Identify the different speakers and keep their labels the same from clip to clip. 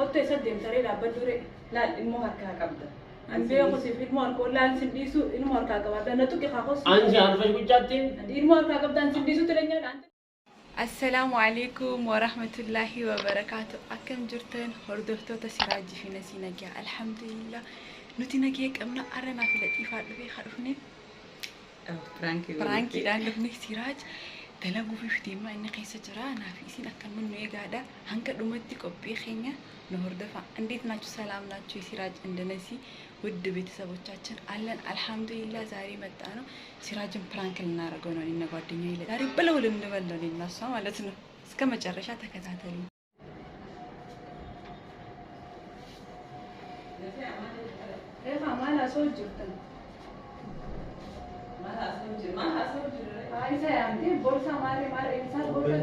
Speaker 1: Otto يسدم ترى لا بدوري
Speaker 2: لا المهركة قبضة
Speaker 1: عندي أخوي في المهركة ولا نسديسو المهركة قبضة أنا توكي خاص
Speaker 3: أنت عارفة شو بتجاتين؟
Speaker 1: المهركة قبضة نسديسو تريني السلام عليكم ورحمة الله وبركاته. أكم جرتين هردوتو تسراج في نسينك الحمد لله نتينك أمنا أرنا في لطيفة في خرفني فرانكي دان لبني سراج تلاقوا في فتيمة إن قيسة جرانا في سين أكل منو يقعدة هنك دمتك أبيخينيا نهردفا عندي ناتشو سلام ناتشو سراج عندنا ود ቤተሰቦቻችን አለን አልহামዱሊላህ ዛሬ መጣነው ሲራጅን ፕራንክ ልናረገው ነው እና ጓደኛዬ ይላል ዛሬ ብለው ልንበል ነው እናሷ ማለት ነው እስከ መጨረሻ ተከታተሉ ማላ ሶጅት ማላ ሶጅ አይሳ ያንዴ ቦርሳ ማሬ ኢንሳን ቦርሳ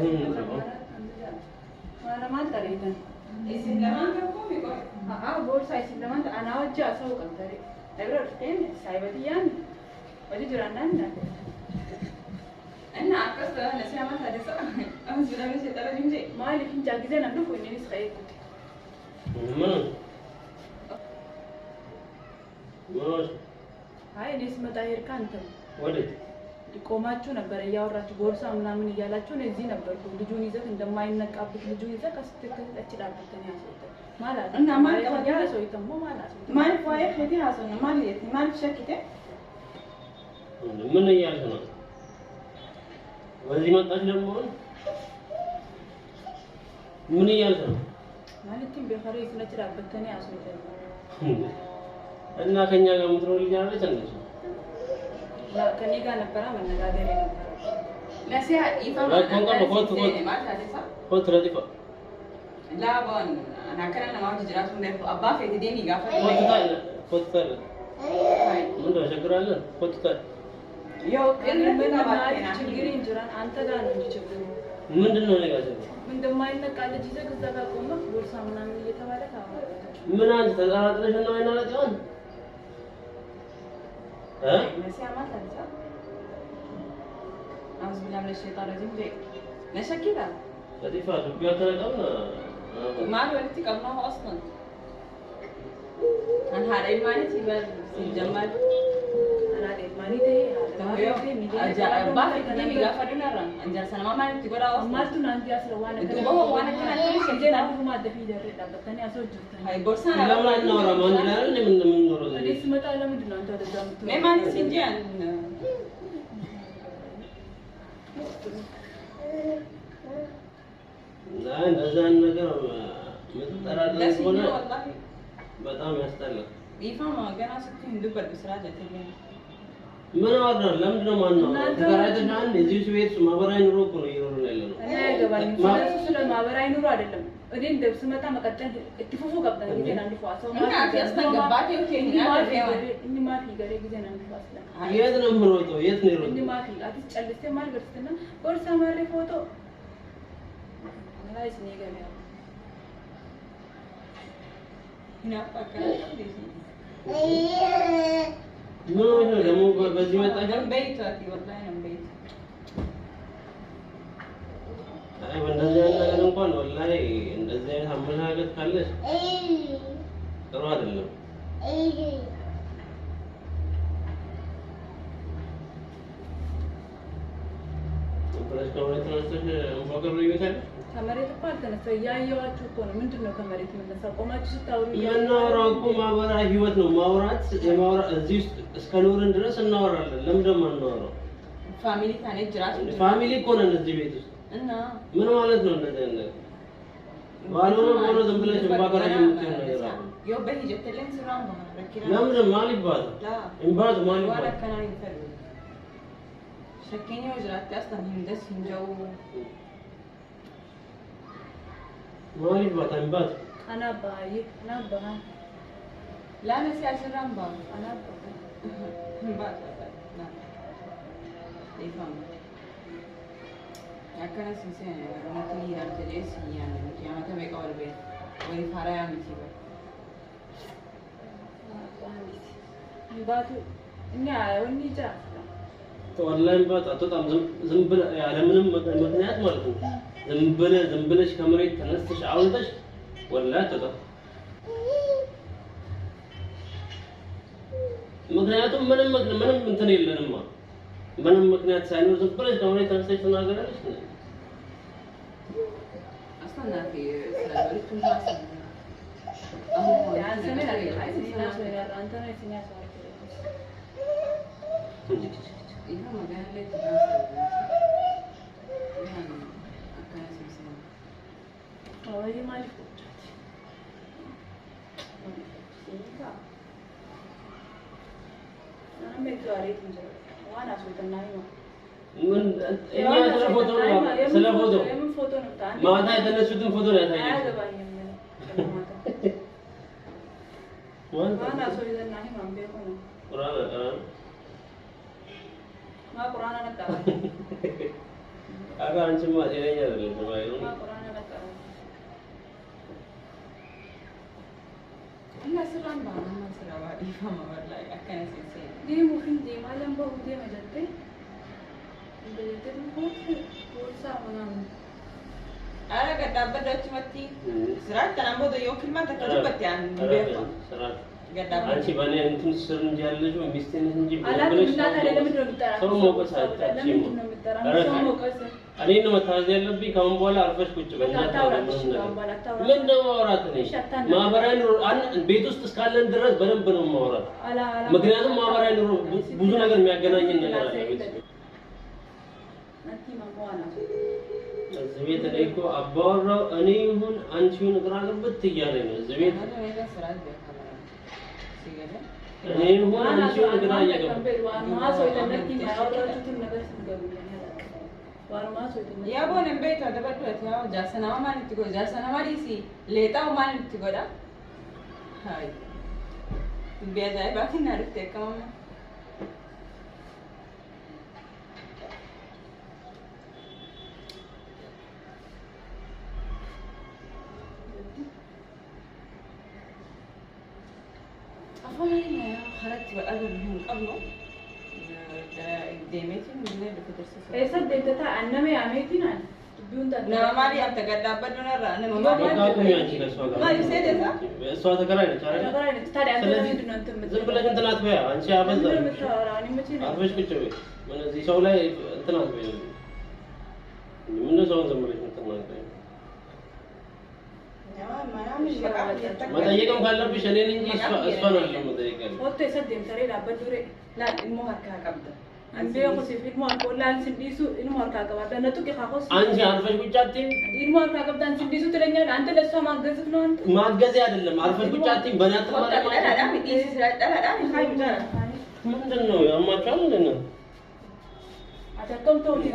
Speaker 1: ማላ ማጠሪተን إسلام كم يقول؟ بورصة إسلام أنا وجه أسوق كنتري. أبرر فين؟ سايبتيان. وجه جرانا. أنا أكثر نسيا ما هذا سا. أنا زمان نسيت ترى جمجي. ما اللي فين جاكيزة نملو فين نيس خير كتير.
Speaker 3: ماش.
Speaker 1: هاي نيس متاهر كانتم.
Speaker 3: ولد.
Speaker 1: ቆማችሁ ነበር ያወራችሁ ቦርሳ ምናምን ይያላችሁ ነው እዚህ ነበርኩ ልጁን ይዘት እንደማይነቃብት ልጁን ይዘት አስተከተ እችላለሁ ያሰውተ ማለት እና ማለት ያ ሰው ይተሞ ማለት ማለት ወይ ሄዲ ያሰው ነው ማለት ማለት ሸክተ
Speaker 3: ምን እያልክ ነው ወዚህ መጣች ደግሞ ምን እያልክ ነው
Speaker 1: ማለትም በኸሬ ስለችላበት ተኔ ያሰውተ
Speaker 3: እና ከኛ ጋር ምትሮል ይያለች እንደዚህ
Speaker 1: لا كان يجا نبرة من نجادة لا سيا يفهم
Speaker 3: ما خد رديفة
Speaker 2: لا بون أنا كنا ما وجد جرات من أبا في تديني قافل
Speaker 3: خد ثال من ده شكرا لنا خد ثال
Speaker 2: يو
Speaker 1: كنا من ما تشجرين جران أنت دان تشجرين
Speaker 3: من دونه نجاسة
Speaker 1: من دم ما إنك على جيزة كذا كوما بورصة منا من يتوالى كاما
Speaker 3: من أنت تزارت ليش إنه هنا لا جان ها؟
Speaker 2: نسيا ما تنسى أعوذ بالله من الشيطان الرجيم جاي نشا كذا
Speaker 3: رديفة ربيع ترى قبلنا
Speaker 2: ما له وقت قبلها أصلا أنا هذا إيماني تبى الجمال
Speaker 1: أنا هذا إيماني ده
Speaker 2: أجا بافي تديني قافلنا ران أنجر سنة ما مالك تقول أصلا
Speaker 1: ما تون عندي أصلا وانا
Speaker 2: تبغى وانا كنا
Speaker 1: كذا أنا ما أدري في جريدة بتاني أسوي جريدة
Speaker 2: هاي بورسانا
Speaker 3: لا ما نورا ما ندري من نورا
Speaker 1: أنا اسمه تعالى من دون أنت هذا
Speaker 2: ما ماني سنجان
Speaker 3: لا نزان نجار متطرد لسنا በጣም ያስጠላል
Speaker 2: ይፋማ ገና ስትይ እንደበል በስራ ጀተኛ
Speaker 3: ምን አወራ ለምንድን ነው ማነው ተጋራይተና አንድ እዚህ ቤት ማህበራዊ ኑሮ እኮ ነው እየኖርን ያለነው
Speaker 1: እኔ አይገባኝ ስለዚህ ስለ ማህበራዊ ኑሮ አይደለም እኔ እንደስመጣ መቀጠል እትፉፉ ገብተን ጊዜና እንዲፋሰው
Speaker 2: ማለት ያስተጋባቴ ኦኬ
Speaker 1: እኔ ማፊ ገሬ ጊዜና እንዲፋሰው
Speaker 3: የት ነው የምሮጠው የት ነው የሮጠው
Speaker 1: እኔ ማፊ አትስ ጨልስቴ ማልበርስና ቦርሳ ማሬ ፎቶ ላይስ ነው ገበያ
Speaker 3: ምን ነው ደግሞ በዚህ መጣሽ
Speaker 2: ቤት አቲ ወላሂ ነው ቤት
Speaker 3: አይ እንደዚህ አይነት ነገር እንኳን ወላሂ እንደዚህ አይነት አመለካከት ካለሽ ጥሩ አይደለም ወላሂ ከመሬት ተነስተሽ እንፎቅር ልዩታል
Speaker 1: ከመሬት እኮ አልተነሳው ያየዋችሁ እኮ ነው ምንድነው ከመሬት መነሳው ቆማችሁ ስታወሩ
Speaker 3: የምናወራው እኮ ማህበራዊ ህይወት ነው ማውራት እዚህ ውስጥ እስከኖርን ድረስ እናወራለን ለምን ደግሞ እናወራው
Speaker 2: ፋሚሊ ታኔ ጅራት
Speaker 3: ፋሚሊ እኮ ነን እዚህ ቤት ውስጥ
Speaker 2: እና
Speaker 3: ምን ማለት ነው እንደዚህ አይነት ባሎነ ዝም ብለሽ ባከራ የምትሆን ነገር አለ
Speaker 2: ዮ በሂጀተለን ስራም ነው ረኪና
Speaker 3: ለምን ማል ይባል እንባዝ ማል ይባል
Speaker 2: ወላ ከና ይፈልግ ሸከኛው ጅራት ያስተን እንደስ እንጀው
Speaker 3: مالي بطن بات
Speaker 1: أنا باي أنا باي
Speaker 2: لا نسي أشرام با
Speaker 1: أنا باي
Speaker 2: بات لا يفهم أكنا سيسين أنا تيجي أنا تجلس يعني كي أنا تبي كور بيت ولي فارا يا ميسيبا
Speaker 1: باتو إني أوني جا
Speaker 3: والله بات أتوقع زنبل يعني من مكنيات مالكم زنبلة زنبلش كمريت تنستش عودش ولا تطف ምክንያቱም ምንም እንትን የለንማ ምንም ምክንያት ሳይኖር ዝም ብለሽ ነው ተነስተሽ ተናገራለሽ
Speaker 2: አስተናፊ ስለበሪቱ ማስ አሁን ያን ሰሜን አይሲና ሰው አንተ ነው ሲኒያ ሰው ይሄ ማጋን ላይ ተናገረ ያን አካባቢ ሲሰማ አወይ ማለት أنا متجاريت مجرد وأنا أسوي تنايم
Speaker 3: من إني أتلا فوتو سلا فوتو
Speaker 2: يوم فوتو نبتان
Speaker 3: ما أتى تنسيتم فوتو لا تايل
Speaker 2: هذا باين من وأنا أسوي تنايم عم بيكون
Speaker 3: قرآن
Speaker 2: ما قرآن أنا كارا
Speaker 3: أنا أنشم ما تيجي يا رجل
Speaker 2: ما قرآن أنا كارا أنا سلام بانا ما سلام وادي فما والله أكان سيسي دي ممكن دي ما لم بقول دي ما جدّي بجدّي بقول سامنا أنا قد أبدأ أشمتي سرعة تنامو ده يوم كلمة تكتبت يعني بيفهم
Speaker 3: سرعة
Speaker 2: قد أبدأ
Speaker 3: أنتي بني أنتم سرن جالس ومستين هنجي
Speaker 2: أنا كنت أنا لما تروح
Speaker 3: سو موقع ساعات شيء أنا إنه متهاجر لبي كم بولا أعرفش كوتش من ده موراتني ما براين أنا بيتوس تسكالن درس بنم مورات مكانه ما براين بوزون أگر مياجنا يننا زبيت عليكو أبورو أنيهون أنشون قرآن بتيجانين زبيت أنيهون أنشون قرآن يجوا يا ابو نبيت هذا بدو يا جاسنا ما نتيجو جاسنا ما ديسي ليتا وما نتيجو ده هاي بيجاي باقي نعرف كمان أفضل خرجت بقابل من قبله ديمتي من اللي بتدرسه
Speaker 1: إيه صدق ده أنا ما عملتين أنا تبيون ده
Speaker 2: لا ما لي أبتك قد أبدو نرى أنا ما
Speaker 3: كم يعني كسوة
Speaker 2: ما يصير ده
Speaker 3: سوة كراين
Speaker 1: كراين تاري أنت لازم أنت
Speaker 3: زين بلش أنت نات بيا أنت شيء أبدا
Speaker 1: أنا متين
Speaker 3: أعرفش كتير من زي شغلة أنت نات بيا من زمان زمان بلش أنت نات بيا ما تيجي كم خلنا بيشانين إنجي إسفان اللي ما تيجي كم
Speaker 1: هو تصدق ترى لا بدوري لا المهر كعبده أنبياء قصي في المهر كلها سنديسو المهر كعبده أنا توكي خاص
Speaker 3: أنت عارفة شو جاتين
Speaker 1: المهر كعبده أنت سنديسو تريني أنت لسه ما جزء نون
Speaker 3: ما تجزي هذا اللي عارفة شو جاتين بنات ما
Speaker 2: لا مديسي لا خايف جانا
Speaker 3: من دنو يا ما كان لنا
Speaker 1: أتكلم توني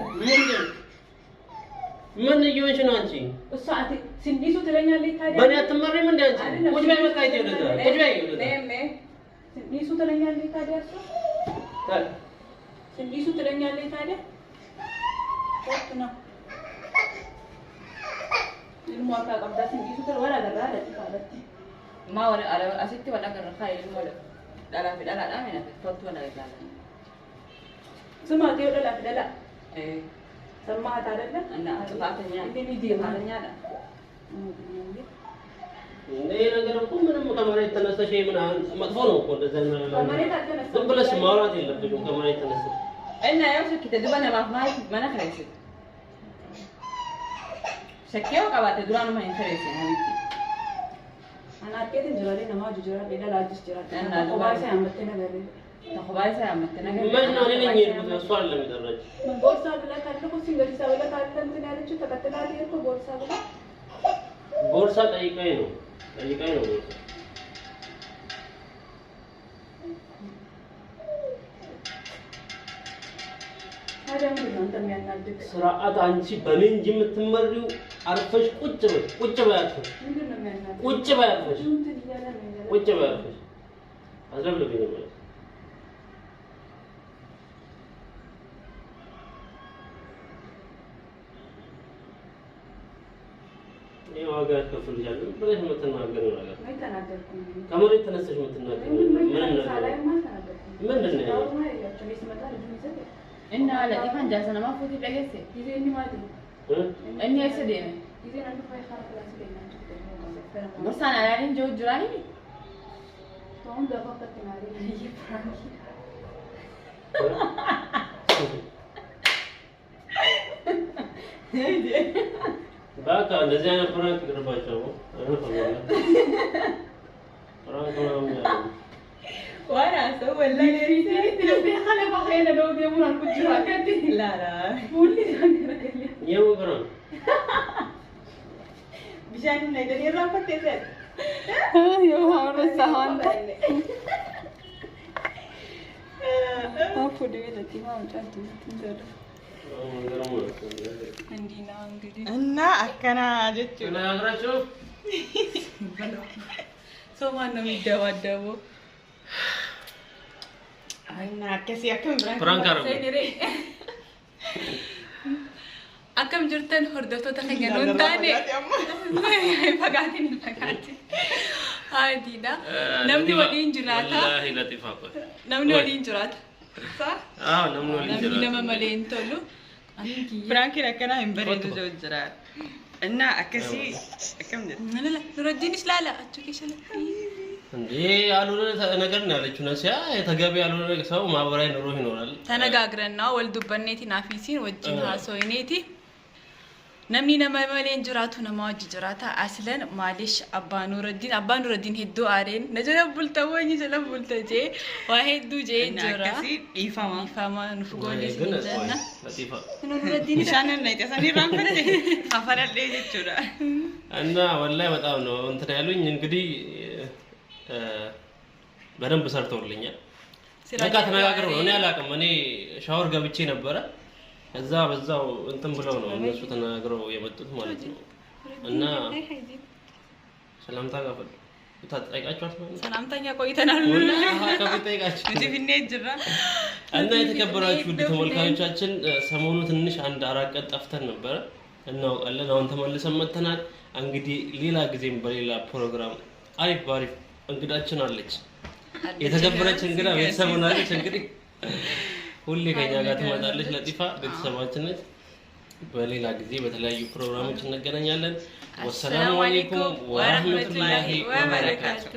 Speaker 3: من يجون شنو أنتي
Speaker 1: الساعة سنديسو تريني اللي تاري
Speaker 3: بنات مرة من ده أنتي كل ما مسكاي تيجي ده كل ما يجي ده
Speaker 1: سنديسو تريني اللي تاري أصلا
Speaker 3: تعال
Speaker 1: سنديسو تريني اللي تاري وقتنا المهر كعبده سنديسو ترى ولا درا لا تفعلتي
Speaker 2: ما ولا على أسيتي ولا كان رخاي المولى لا في لا أنا فوت ولا لا
Speaker 1: سمعتي ولا لا في لا
Speaker 2: إيه
Speaker 1: سمعت على لا
Speaker 2: أنا طلعتني
Speaker 1: اللي يدي
Speaker 2: طلعتني أنا
Speaker 3: إيه أنا قرأت من كمان يتناسى شيء من عن مدفون وكل زين ثم بلش مارات اللي بدهم كمان يتناسى
Speaker 2: إنه يوم شكيت دوبنا ما نخرجت شكيه وكبات دوبنا ما نخرجت هذيك
Speaker 1: أنا أكيد جرالي نما جرالي لا لا جرالي
Speaker 2: أنا
Speaker 1: خبايسة عم بتنا غيري
Speaker 2: تخباي ساعة متنا
Speaker 3: ما إحنا هني نجيب السؤال اللي مدرج
Speaker 1: من بورصة ولا كارت لكم سينجل سا ولا كارت تنتين على شو تكتل على يركو بورصة ولا
Speaker 3: بورصة أي كائنه بورصة
Speaker 1: هذا من أنت مين نادك
Speaker 3: سرعة أنتي بنين جم تمريو عارفش كوتش بيعرفش
Speaker 1: من مين نادك
Speaker 3: كوتش بيعرفش
Speaker 1: شو تديانا من
Speaker 3: كوتش بيعرفش أزرق لي بيني إيه واقع كفر جال بلاش ما تناقر ولا
Speaker 1: ما يتنادكم
Speaker 3: كمان يتنسج ما تناقر من النهاية
Speaker 2: إنه على إيفان جالسنا ما فوتي بلاجسة
Speaker 1: إذا إني ما أدري
Speaker 2: إني أكسدينه
Speaker 1: إذا أنا بخاي خارق لا سبينا
Speaker 2: borsaan alaaniin jiru jiraanii ta'uun dafa akkatti naarii biyyi firaanki
Speaker 3: በቃ እንደዚህ አይነት ፕራንክ ይቅርባቸው። ፕራንክ ነው
Speaker 2: وانا اسوي اللي خلف اخينا لو يمون الكجرا كدي لا لا قولي
Speaker 3: يوم ፕራንክ
Speaker 2: بشان نقدر يرافق تزل
Speaker 1: يو هورسا هانت አፉ ደውለቲ ማውጣት ትንደር እንዲና እንግዲህ
Speaker 2: እና አከና አጀቹ
Speaker 3: ለናግራችሁ
Speaker 1: ሰው ማን ነው የሚደባደበው?
Speaker 2: እና ከሲ አከም
Speaker 3: ፕራንክ አረጉ
Speaker 1: akkam jirtan hordoftoota keenya nuun taane fagaatiin hin fagaatin haadhiidha namni waliin jiraata namni waliin jiraata
Speaker 3: namni waliin jiraata
Speaker 1: nama malee hin tolu
Speaker 2: ፍራንኪን አከና እንበሬዱ ጀራ እና አከሲ አከም
Speaker 1: ኑረዲንስ ላላ አቹ ከሰለ
Speaker 3: እንዴ ያሉነ ነገር ነው ያለችው ነሲያ የተገቢ ያሉነ ሰው ማብራይ ኑሮ ይኖራል
Speaker 1: ተነጋግረና ወልዱበኔቲ ናፊሲን ወጅን ሃሶይኔቲ namni nama malee jiraatu nama wajji jiraata aslan maalish abbaa nuraddiin hedduu aareen na jala bulta wayni jala bulta jee waa hedduu jee jira
Speaker 2: akkasi dhiifama
Speaker 1: nuuf goolii siin jenna
Speaker 3: latifa
Speaker 1: nuraddiin
Speaker 2: ሻነን ላይ ተሰኒ ራንፈቴ አፈራለ ይችላል
Speaker 3: እና ወላሂ በጣም ነው እንትን ያሉኝ እንግዲህ በደንብ ሰርተውልኛል በቃ ተነጋግረው ነው እኔ አላውቅም እኔ ሻወር ገብቼ ነበረ እዛ በዛው እንትን ብለው ነው እነሱ ተናግረው የመጡት ማለት ነው እና ሰላምታ ጋር ተጠይቃችኋል
Speaker 1: ሰላምታኛ ቆይተናል
Speaker 3: ከጠይቃችሁ
Speaker 2: እንጂ ቢኔ ጅራ
Speaker 3: እና የተከበራችሁ ውድ ተመልካቾቻችን ሰሞኑ ትንሽ አንድ አራት ቀን ጠፍተን ነበረ እናውቃለን አሁን ተመልሰን መጥተናል እንግዲህ ሌላ ጊዜም በሌላ ፕሮግራም አሪፍ ባሪፍ እንግዳችን አለች የተከበረች እንግዳ ቤተሰብ ሆናለች እንግዲህ ሁሌ ከኛ ጋር ትመጣለች ለጢፋ ቤተሰባችን ነች በሌላ ጊዜ በተለያዩ ፕሮግራሞች እንገናኛለን ወሰላሙ አለይኩም ወራህመቱላሂ ወበረካቱ